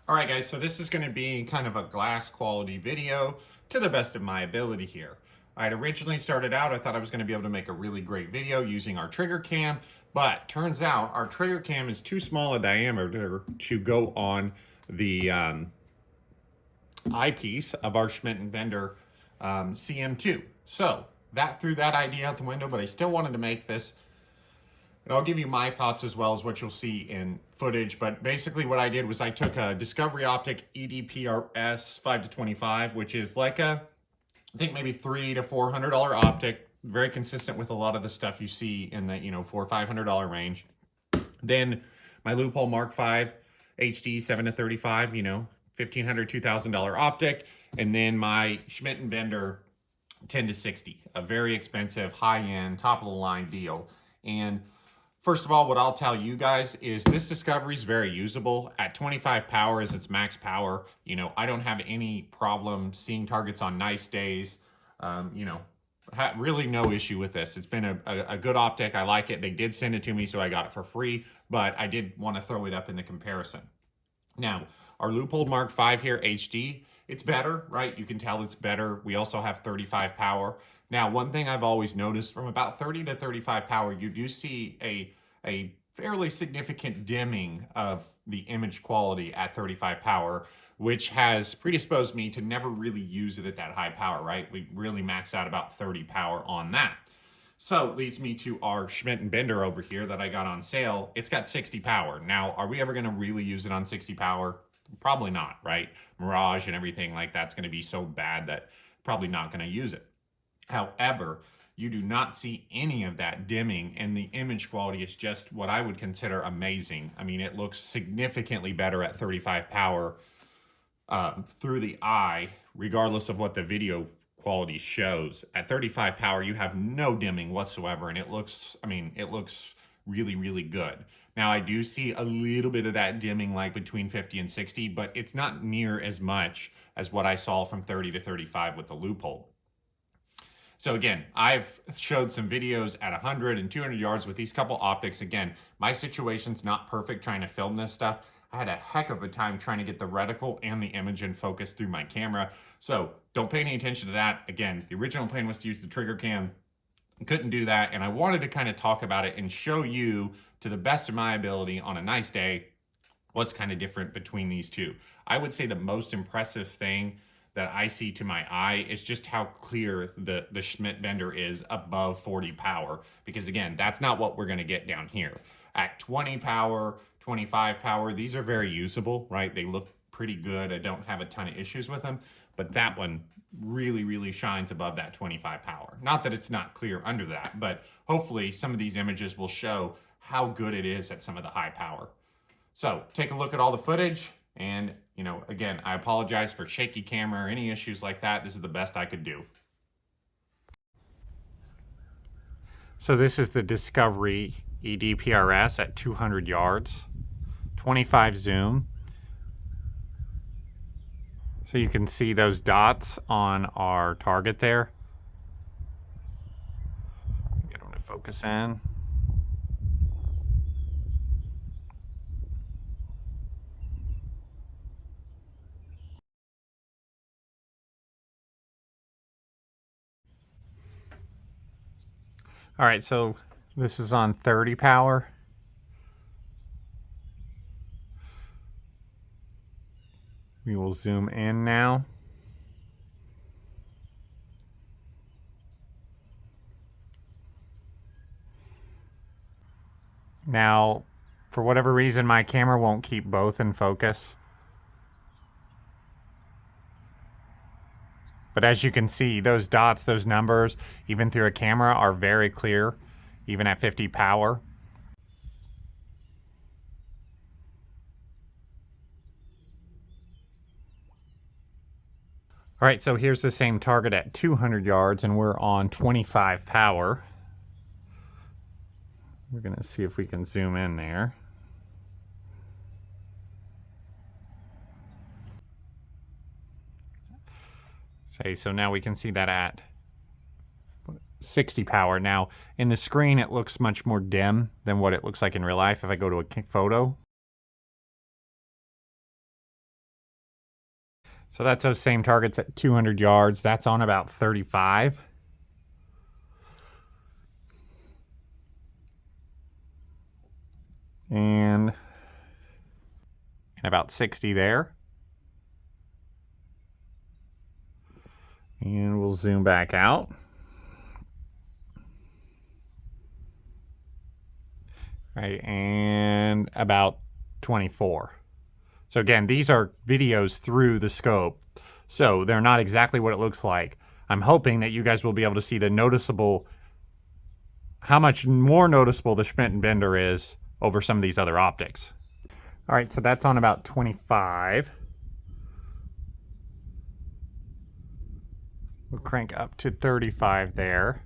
All right, guys, so this is going to be kind of a glass quality video to the best of my ability here. I had originally started out, I thought I was going to be able to make a really great video using our trigger cam, but turns out our trigger cam is too small a diameter to go on the eyepiece of our Schmidt Bender CM2. So that threw that idea out the window, but I still wanted to make this. And I'll give you my thoughts as well as what you'll see in footage. But basically what I did was I took a Discovery Optic EDPRS 5 to 25, which is like a, I think maybe $300 to $400 optic, very consistent with a lot of the stuff you see in the, $400 or $500 range. Then my Loophole Mark V HD 7 to 35, $1,500, $2,000 optic. And then my Schmidt Bender 10 to 60, a very expensive, high-end, top-of-the-line deal. And first of all, what I'll tell you guys is this Discovery is very usable. At 25 power is its max power. I don't have any problem seeing targets on nice days. Really no issue with this. It's been a good optic. I like it. They did send it to me, so I got it for free, but I did want to throw it up in the comparison. Now, our Loophole Mark V here, HD, it's better, right? You can tell it's better. We also have 35 power. Now, one thing I've always noticed from about 30 to 35 power, you do see a fairly significant dimming of the image quality at 35 power, which has predisposed me to never really use it at that high power, right? We really max out about 30 power on that. So it leads me to our Schmidt Bender over here that I got on sale. It's got 60 power. Now, are we ever going to really use it on 60 power? Probably not, right? Mirage and everything like that's going to be so bad that probably not going to use it. However, you do not see any of that dimming, and the image quality is just what I would consider amazing. I mean, it looks significantly better at 35 power through the eye, regardless of what the video quality shows. At 35 power, you have no dimming whatsoever, and it looks really, really good. Now, I do see a little bit of that dimming like between 50 and 60, but it's not near as much as what I saw from 30 to 35 with the Loophole. So again, I've showed some videos at 100 and 200 yards with these couple optics. Again, my situation's not perfect trying to film this stuff. I had a heck of a time trying to get the reticle and the image in focus through my camera. So don't pay any attention to that. Again, the original plan was to use the trigger cam. Couldn't do that, and I wanted to kind of talk about it and show you, to the best of my ability on a nice day, what's kind of different between these two. I would say the most impressive thing that I see to my eye is just how clear the Schmidt Bender is above 40 power, because again, that's not what we're going to get down here. At 20 power, 25 power, these are very usable, right? They look pretty good. I don't have a ton of issues with them, but that one really, really shines above that 25 power. Not that it's not clear under that, but hopefully some of these images will show how good it is at some of the high power. So take a look at all the footage, and again, I apologize for shaky camera or any issues like that. This is the best I could do. So this is the Discovery EDPRS at 200 yards, 25 zoom. So you can see those dots on our target there. Get them to focus in. All right, so this is on 30 power. We will zoom in now. Now, for whatever reason, my camera won't keep both in focus. But as you can see, those dots, those numbers, even through a camera, are very clear, even at 50 power. All right, so here's the same target at 200 yards, and we're on 25 power. We're going to see if we can zoom in there. So now we can see that at 60 power. Now, in the screen, it looks much more dim than what it looks like in real life. If I go to a photo, So that's those same targets at 200 yards. That's on about 35. And about 60 there. And we'll zoom back out. Right, and about 24. So again, these are videos through the scope, so they're not exactly what it looks like. I'm hoping that you guys will be able to see the noticeable, how much more noticeable the Schmidt Bender is over some of these other optics. All right, so that's on about 25. We'll crank up to 35 there.